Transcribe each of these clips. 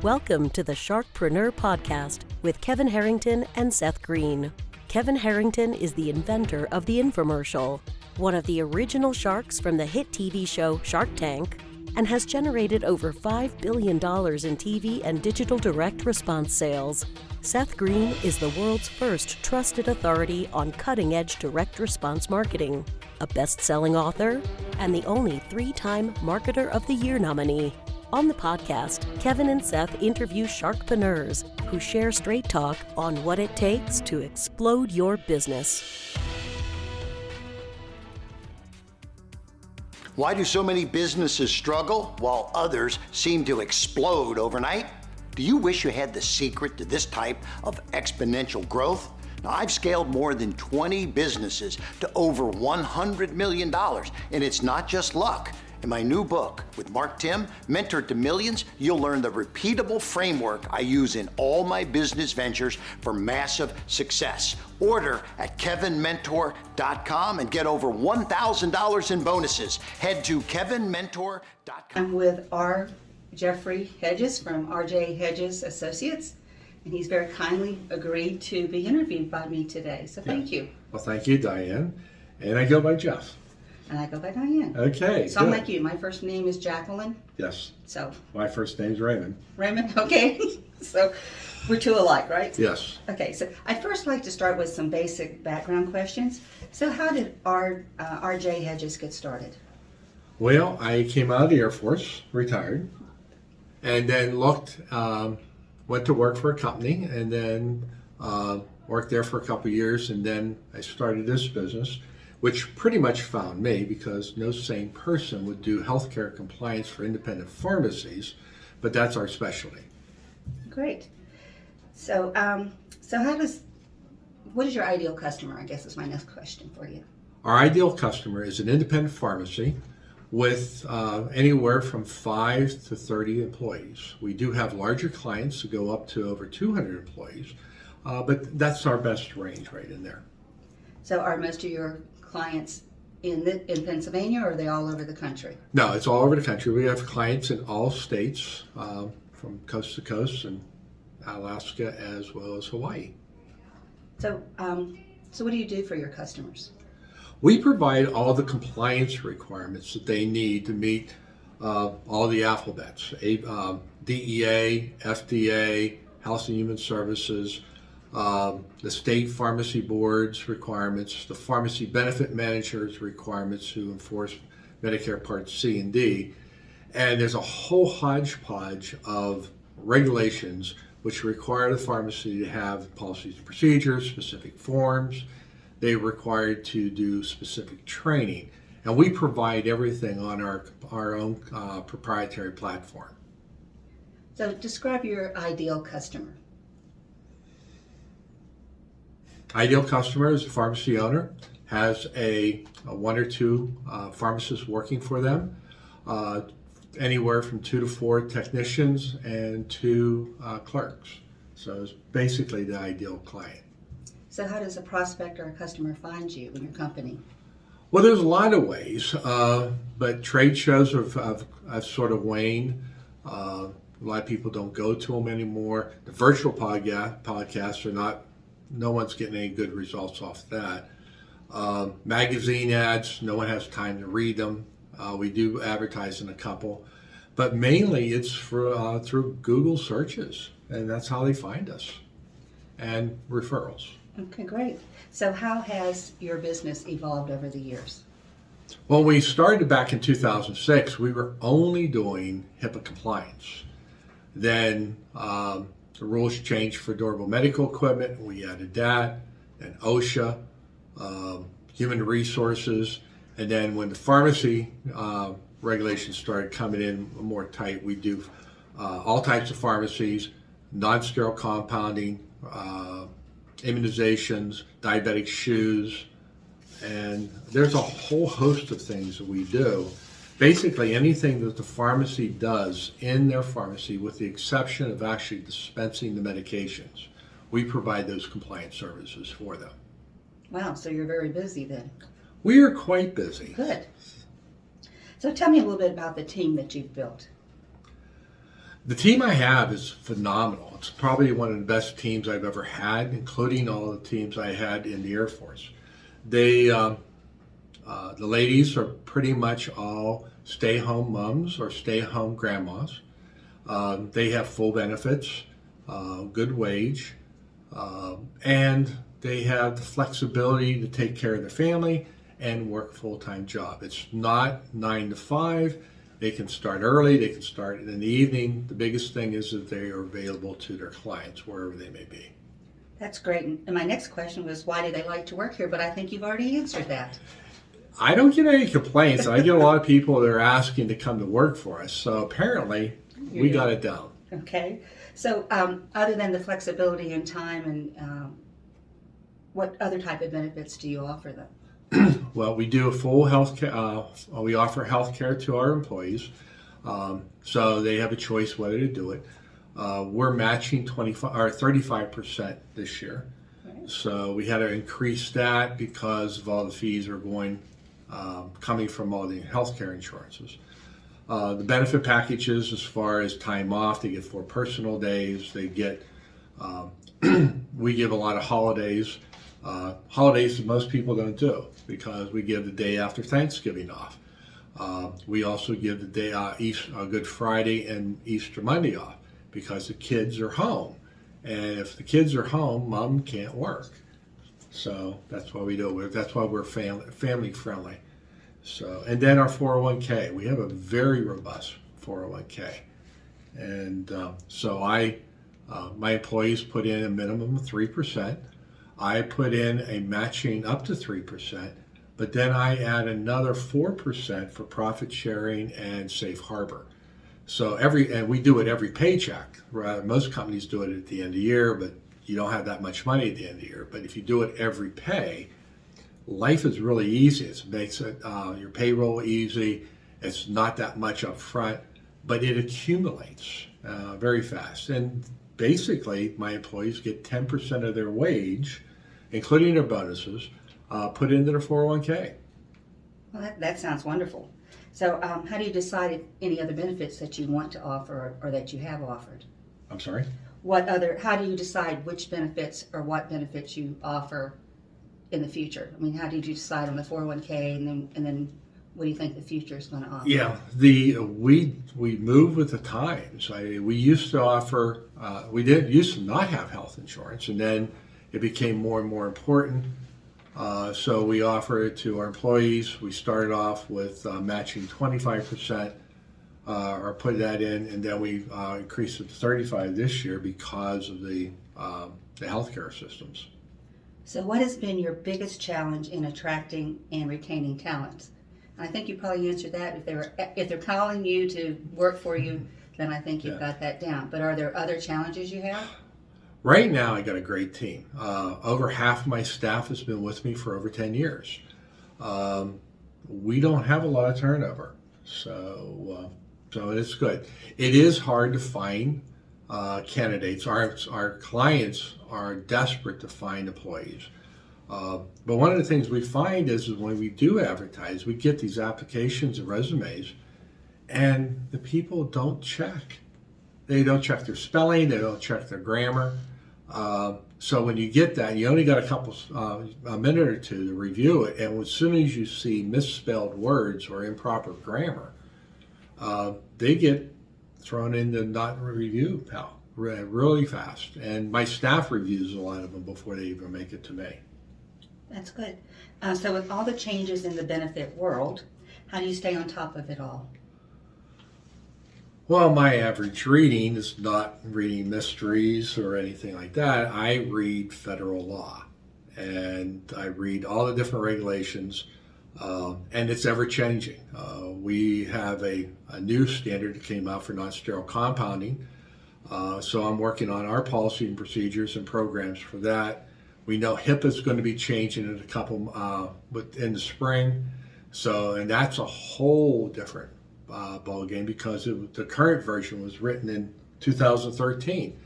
Welcome to the Sharkpreneur podcast with Kevin Harrington and Seth Greene. Kevin Harrington is the inventor of the infomercial, one of the original sharks from the hit TV show Shark Tank, and has generated over $5 billion in TV and digital direct response sales. Seth Greene is the world's first trusted authority on cutting-edge direct response marketing, a best-selling author, and the only 3-time Marketer of the Year nominee. On the podcast, Kevin and Seth interview Sharkpreneurs who share straight talk on what it takes to explode your business. Why do so many businesses struggle while others seem to explode overnight? Do you wish you had the secret to this type of exponential growth? Now, I've scaled more than 20 businesses to over $100 million, and it's not just luck. In my new book with Mark Tim, Mentor to Millions, you'll learn the repeatable framework I use in all my business ventures for massive success. Order at kevinmentor.com and get over $1,000 in bonuses. Head to kevinmentor.com. I'm with R. Jeffrey Hedges from RJ Hedges Associates, and he's very kindly agreed to be interviewed by me today. So thank you. Well, thank you, Diane. And I go by Jeff. And I go by Diane. Okay, so good. I'm like you. My first name is Jacqueline. Yes. So. My first name's Raymond. Raymond, okay. So we're two alike, right? Yes. Okay, so I'd first like to start with some basic background questions. So how did RJ Hedges get started? Well, I came out of the Air Force, retired, and then went to work for a company, and then worked there for a couple of years, and then I started this business, which pretty much found me because no sane person would do healthcare compliance for independent pharmacies, but that's our specialty. Great. So, what is your ideal customer? I guess is my next question for you. Our ideal customer is an independent pharmacy with anywhere from 5 to 30 employees. We do have larger clients who go up to over 200 employees, but that's our best range right in there. So are most of your clients in Pennsylvania, or are they all over the country? No, it's all over the country. We have clients in all states, from coast to coast, and Alaska as well as Hawaii. So, what do you do for your customers? We provide all the compliance requirements that they need to meet all the alphabets: DEA, FDA, Health and Human Services, the state pharmacy board's requirements, the pharmacy benefit managers' requirements who enforce Medicare Part C and D, and there's a whole hodgepodge of regulations which require the pharmacy to have policies and procedures, specific forms. They're required to do specific training, and we provide everything on our own proprietary platform. So describe your ideal customer. Ideal customer is a pharmacy owner, has a 1 or 2 pharmacists working for them, anywhere from 2 to 4 technicians and 2 clerks. So it's basically the ideal client. So how does a prospect or a customer find you and your company? Well, there's a lot of ways, but trade shows have sort of waned. A lot of people don't go to them anymore. The virtual podcasts are not. No one's getting any good results off that. Magazine ads, no one has time to read them. We do advertise in a couple, but mainly it's through Google searches, and that's how they find us, and referrals. Okay, great. So how has your business evolved over the years? Well, we started back in 2006. We were only doing HIPAA compliance. Then the rules changed for durable medical equipment. We added that, and OSHA, human resources, and then when the pharmacy regulations started coming in more tight, we do all types of pharmacies, non-sterile compounding, immunizations, diabetic shoes, and there's a whole host of things that we do. Basically anything that the pharmacy does in their pharmacy, with the exception of actually dispensing the medications, we provide those compliance services for them. Wow, so you're very busy then. We are quite busy. Good. So tell me a little bit about the team that you've built. The team I have is phenomenal. It's probably one of the best teams I've ever had, including all the teams I had in the Air Force. They, the ladies are pretty much all stay-home moms or stay-home grandmas. They have full benefits, good wage, and they have the flexibility to take care of their family and work a full-time job. It's not 9 to 5. They can start early, they can start in the evening. The biggest thing is that they are available to their clients wherever they may be. That's great. And my next question was, why do they like to work here? But I think you've already answered that. I don't get any complaints. I get a lot of people that are asking to come to work for us. So apparently we got it down. Okay. So other than the flexibility and time, and what other type of benefits do you offer them? Well, we do a full health care. We offer health care to our employees, so they have a choice whether to do it. We're matching 25 or 35% this year, Right. so we had to increase that because of all the fees are going coming from all the health care insurances. The benefit packages, as far as time off, they get 4 personal days. They get we give a lot of holidays. Holidays that most people don't do because we give the day after Thanksgiving off. We also give the day Good Friday and Easter Monday off because the kids are home. And if the kids are home, mom can't work. So that's why we do it. That's why we're family friendly. So, and then our 401k. We have a very robust 401k. And so my employees put in a minimum of 3%. I put in a matching up to 3%, but then I add another 4% for profit sharing and safe harbor. So and we do it every paycheck. Most companies do it at the end of the year, but you don't have that much money at the end of the year. But if you do it every pay, life is really easy. It makes your payroll easy. It's not that much up front, but it accumulates very fast. And basically, my employees get 10% of their wage, including their bonuses, put into their 401k. Well, that sounds wonderful. So how do you decide if any other benefits that you want to offer or that you have offered? I'm sorry? How do you decide which benefits or what benefits you offer in the future? I mean, how did you decide on the 401k and then what do you think the future is going to offer? Yeah, we move with the times. We used to offer, used to not have health insurance, and then it became more and more important. So we offer it to our employees. We started off with matching 25%, or put that in, and then we increased it to 35% this year because of the healthcare systems. So what has been your biggest challenge in attracting and retaining talent? I think you probably answered that. If they're calling you to work for you, then I think you've got that down. But are there other challenges you have? Right now, I got a great team. Over half my staff has been with me for over 10 years. We don't have a lot of turnover, so it's good. It is hard to find candidates. Our clients are desperate to find employees. But one of the things we find is when we do advertise, we get these applications and resumes, and the people don't check. They don't check their spelling, they don't check their grammar. So when you get that, you only got a minute or two to review it, and as soon as you see misspelled words or improper grammar, they get thrown into not review pal really fast. And my staff reviews a lot of them before they even make it to me. That's good. So with all the changes in the benefit world, how do you stay on top of it all? Well, my average reading is not reading mysteries or anything like that. I read federal law, and I read all the different regulations, and it's ever changing. We have a new standard that came out for non-sterile compounding, so I'm working on our policy and procedures and programs for that. We know HIPAA is going to be changing in a couple in the spring, and that's a whole different ball game because the current version was written in 2013.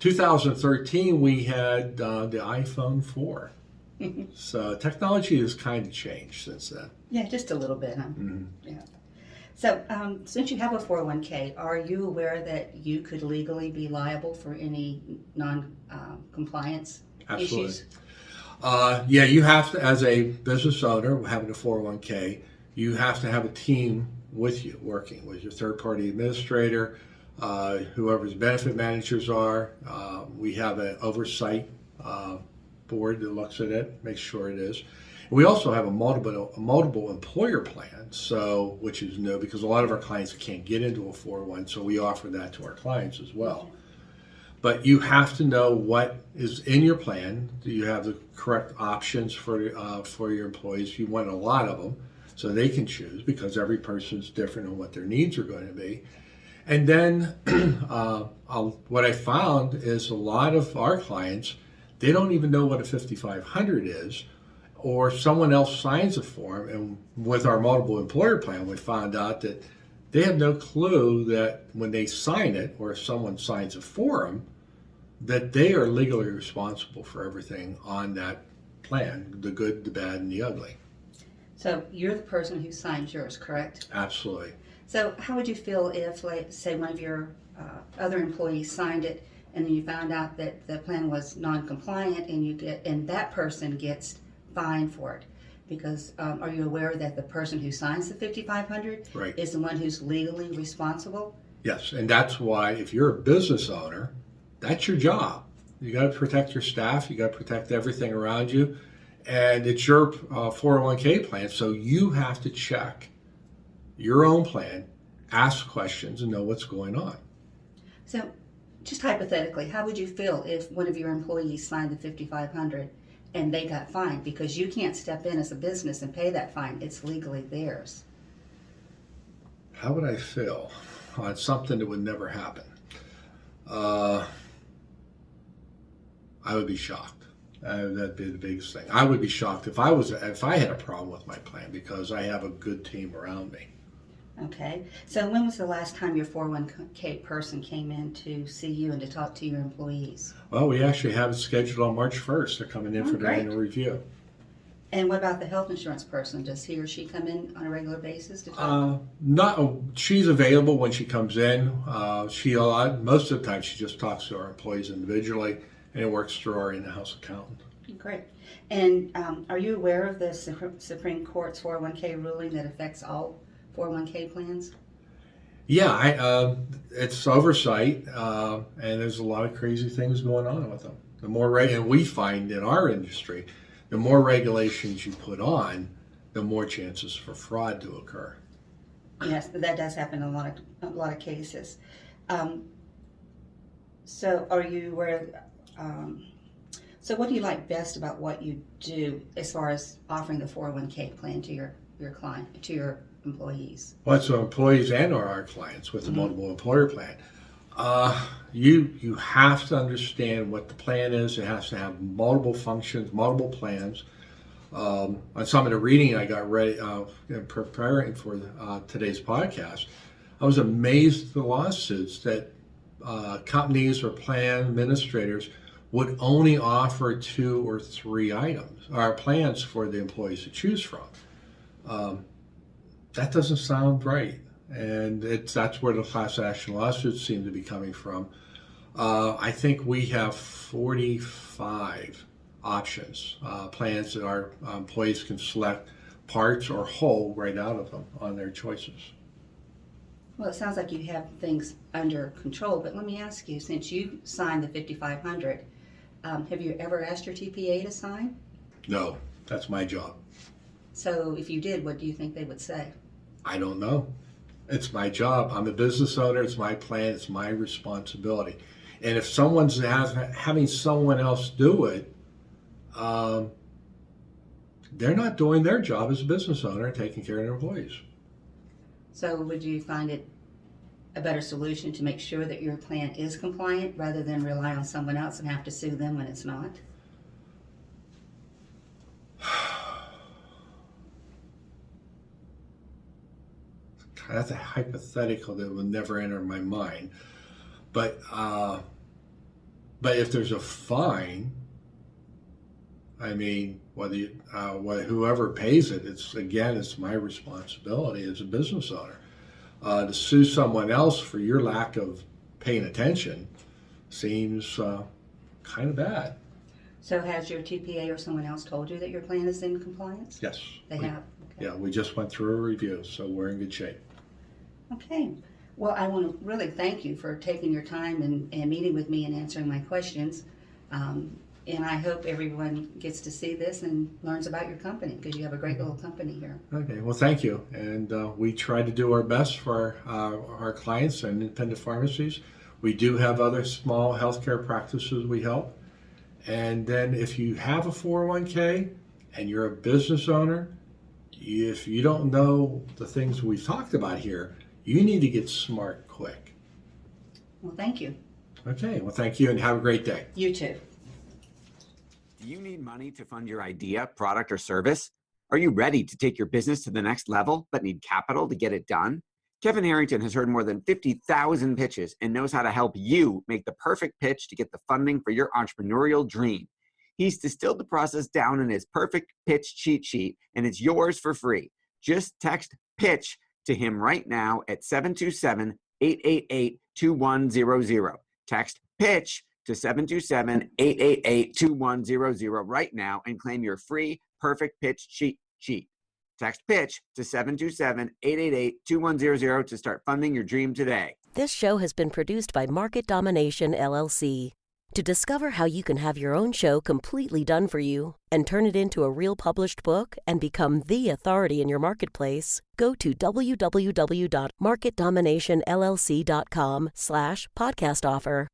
2013 we had the iPhone 4. So technology has kind of changed since then. Yeah, just a little bit, huh? Mm-hmm. Yeah. So, since you have a 401k, are you aware that you could legally be liable for any non-compliance Absolutely. issues? Yeah, you have to, as a business owner having a 401k, you have to have a team with you, working with your third-party administrator, whoever's benefit managers are. We have an oversight board that looks at it, makes sure it is. We also have a multiple employer plan, so which is new because a lot of our clients can't get into a 401, so we offer that to our clients as well. But you have to know what is in your plan. Do you have the correct options for your employees? You want a lot of them so they can choose because every person's different on what their needs are going to be. And then what I found is a lot of our clients, they don't even know what a 5500 is, or someone else signs a form. And with our multiple employer plan, we found out that they have no clue that when they sign it, or if someone signs it for them, that they are legally responsible for everything on that plan, the good, the bad, and the ugly. So you're the person who signs yours, correct? Absolutely. So how would you feel if, like, say, one of your other employees signed it, and then you found out that the plan was non-compliant, and that person gets fined for it? Because are you aware that the person who signs the 5500 Right. is the one who's legally responsible? Yes, and that's why if you're a business owner, that's your job. You got to protect your staff. You got to protect everything around you, and it's your 401k plan. So you have to check your own plan, ask questions, and know what's going on. So, just hypothetically, how would you feel if one of your employees signed the 5500 and they got fined? Because you can't step in as a business and pay that fine. It's legally theirs. How would I feel on something that would never happen? I would be shocked. That'd be the biggest thing. I would be shocked if I had a problem with my plan because I have a good team around me. Okay. So when was the last time your 401k person came in to see you and to talk to your employees? Well, we actually have it scheduled on March 1st. They're coming in for their great. annual review. And what about the health insurance person? Does he or she come in on a regular basis to talk? She's available when she comes in. Most of the time she just talks to our employees individually, and it works through our in-house accountant. Great. And are you aware of the Supreme Court's 401k ruling that affects all 401k plans? Yeah, it's oversight, and there's a lot of crazy things going on with them. The more and we find in our industry, the more regulations you put on, the more chances for fraud to occur. Yes, that does happen in a lot of cases. So, are you aware? So, what do you like best about what you do as far as offering the 401k plan to your client, to your employees? Well, it's our employees and our clients with the multiple employer plan. You have to understand what the plan is. It has to have multiple functions, multiple plans. On some of the reading I got ready preparing for today's podcast, I was amazed at the lawsuits that companies or plan administrators would only offer 2 or 3 items or plans for the employees to choose from. That doesn't sound right, and that's where the class action lawsuits seem to be coming from. I think we have 45 options, plans that our employees can select parts or whole right out of them on their choices. Well, it sounds like you have things under control, but let me ask you, since you signed the 5500, have you ever asked your TPA to sign? No, that's my job. So if you did, what do you think they would say? I don't know. It's my job. I'm a business owner. It's my plan. It's my responsibility. And if someone's having someone else do it, they're not doing their job as a business owner and taking care of their employees. So would you find it a better solution to make sure that your plan is compliant rather than rely on someone else and have to sue them when it's not? That's a hypothetical that will never enter my mind. But if there's a fine, I mean, whoever pays it, it's my responsibility as a business owner. To sue someone else for your lack of paying attention seems kind of bad. So has your TPA or someone else told you that your plan is in compliance? Yes. They have? Okay. Yeah, we just went through a review, so we're in good shape. Okay. Well, I want to really thank you for taking your time and meeting with me and answering my questions. And I hope everyone gets to see this and learns about your company, because you have a great little company here. Okay, well, thank you. And we try to do our best for our clients and independent pharmacies. We do have other small healthcare practices we help. And then if you have a 401k and you're a business owner, if you don't know the things we've talked about here, you need to get smart quick. Well, thank you. Okay, well, thank you and have a great day. You too. Do you need money to fund your idea, product, or service? Are you ready to take your business to the next level but need capital to get it done? Kevin Harrington has heard more than 50,000 pitches and knows how to help you make the perfect pitch to get the funding for your entrepreneurial dream. He's distilled the process down in his perfect pitch cheat sheet, and it's yours for free. Just text PITCH to him right now at 727-888-2100. Text PITCH to 727-888-2100 right now and claim your free perfect pitch cheat sheet. Text PITCH to 727-888-2100 to start funding your dream today. This show has been produced by Market Domination, LLC. To discover how you can have your own show completely done for you and turn it into a real published book and become the authority in your marketplace, go to www.marketdominationllc.com/podcast offer.